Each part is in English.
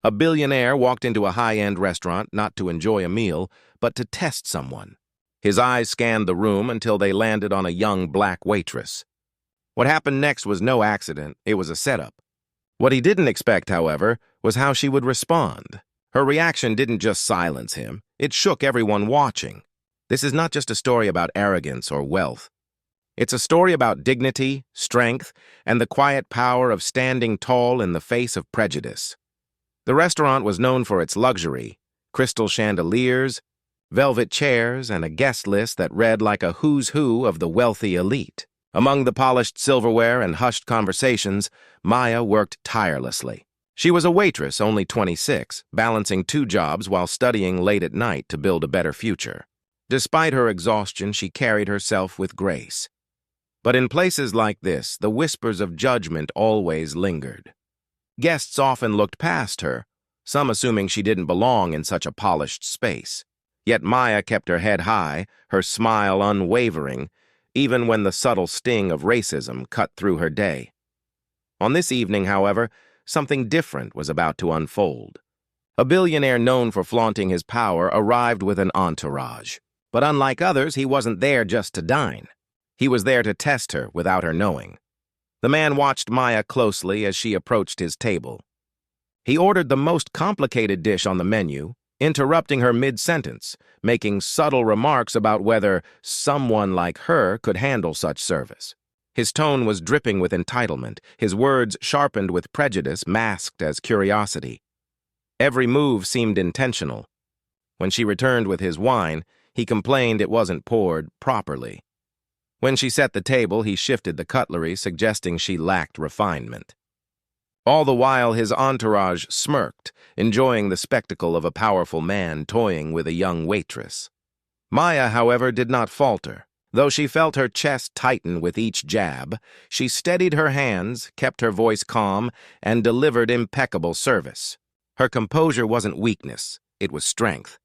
A billionaire walked into a high-end restaurant not to enjoy a meal, but to test someone. His eyes scanned the room until they landed on a young black waitress. What happened next was no accident, it was a setup. What he didn't expect, however, was how she would respond. Her reaction didn't just silence him, it shook everyone watching. This is not just a story about arrogance or wealth. It's a story about dignity, strength, and the quiet power of standing tall in the face of prejudice. The restaurant was known for its luxury, crystal chandeliers, velvet chairs, and a guest list that read like a who's who of the wealthy elite. Among the polished silverware and hushed conversations, Maya worked tirelessly. She was a waitress, only 26, balancing 2 jobs while studying late at night to build a better future. Despite her exhaustion, she carried herself with grace. But in places like this, the whispers of judgment always lingered. Guests often looked past her, some assuming she didn't belong in such a polished space. Yet Maya kept her head high, her smile unwavering, even when the subtle sting of racism cut through her day. On this evening, however, something different was about to unfold. A billionaire known for flaunting his power arrived with an entourage. But unlike others, he wasn't there just to dine. He was there to test her without her knowing. The man watched Maya closely as she approached his table. He ordered the most complicated dish on the menu, interrupting her mid-sentence, making subtle remarks about whether someone like her could handle such service. His tone was dripping with entitlement, his words sharpened with prejudice masked as curiosity. Every move seemed intentional. When she returned with his wine, he complained it wasn't poured properly. When she set the table, he shifted the cutlery, suggesting she lacked refinement. All the while, his entourage smirked, enjoying the spectacle of a powerful man toying with a young waitress. Maya, however, did not falter. Though she felt her chest tighten with each jab, she steadied her hands, kept her voice calm, and delivered impeccable service. Her composure wasn't weakness, it was strength.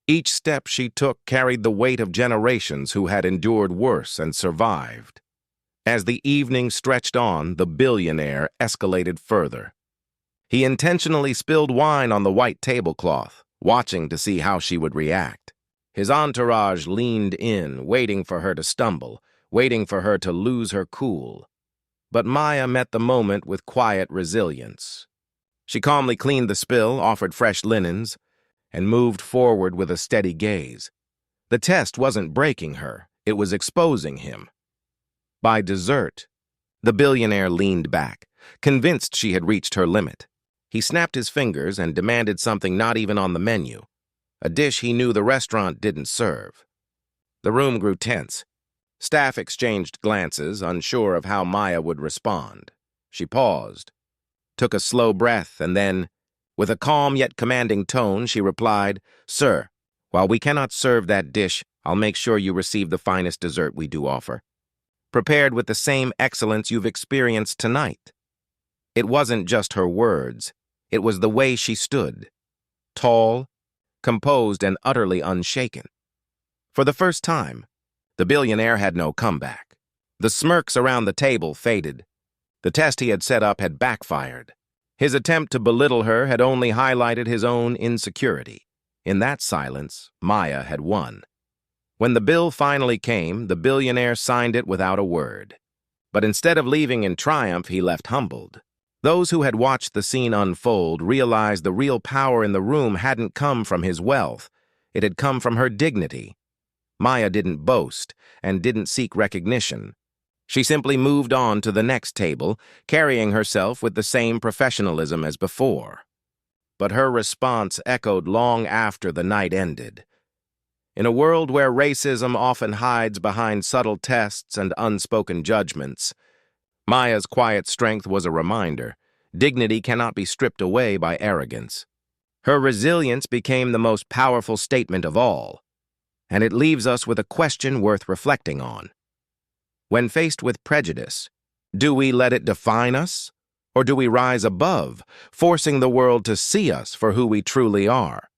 Each step she took carried the weight of generations who had endured worse and survived. As the evening stretched on, the billionaire escalated further. He intentionally spilled wine on the white tablecloth, watching to see how she would react. His entourage leaned in, waiting for her to stumble, waiting for her to lose her cool. But Maya met the moment with quiet resilience. She calmly cleaned the spill, offered fresh linens, and moved forward with a steady gaze. The test wasn't breaking her, it was exposing him. By dessert, the billionaire leaned back, convinced she had reached her limit. He snapped his fingers and demanded something not even on the menu, a dish he knew the restaurant didn't serve. The room grew tense. Staff exchanged glances, unsure of how Maya would respond. She paused, took a slow breath, and then, with a calm yet commanding tone, she replied, "Sir, while we cannot serve that dish, I'll make sure you receive the finest dessert we do offer, prepared with the same excellence you've experienced tonight." It wasn't just her words, it was the way she stood, tall, composed, and utterly unshaken. For the first time, the billionaire had no comeback. The smirks around the table faded. The test he had set up had backfired. His attempt to belittle her had only highlighted his own insecurity. In that silence, Maya had won. When the bill finally came, the billionaire signed it without a word. But instead of leaving in triumph, he left humbled. Those who had watched the scene unfold realized the real power in the room hadn't come from his wealth. It had come from her dignity. Maya didn't boast and didn't seek recognition. She simply moved on to the next table, carrying herself with the same professionalism as before. But her response echoed long after the night ended. In a world where racism often hides behind subtle tests and unspoken judgments, Maya's quiet strength was a reminder. Dignity cannot be stripped away by arrogance. Her resilience became the most powerful statement of all, and it leaves us with a question worth reflecting on. When faced with prejudice, do we let it define us, or do we rise above, forcing the world to see us for who we truly are?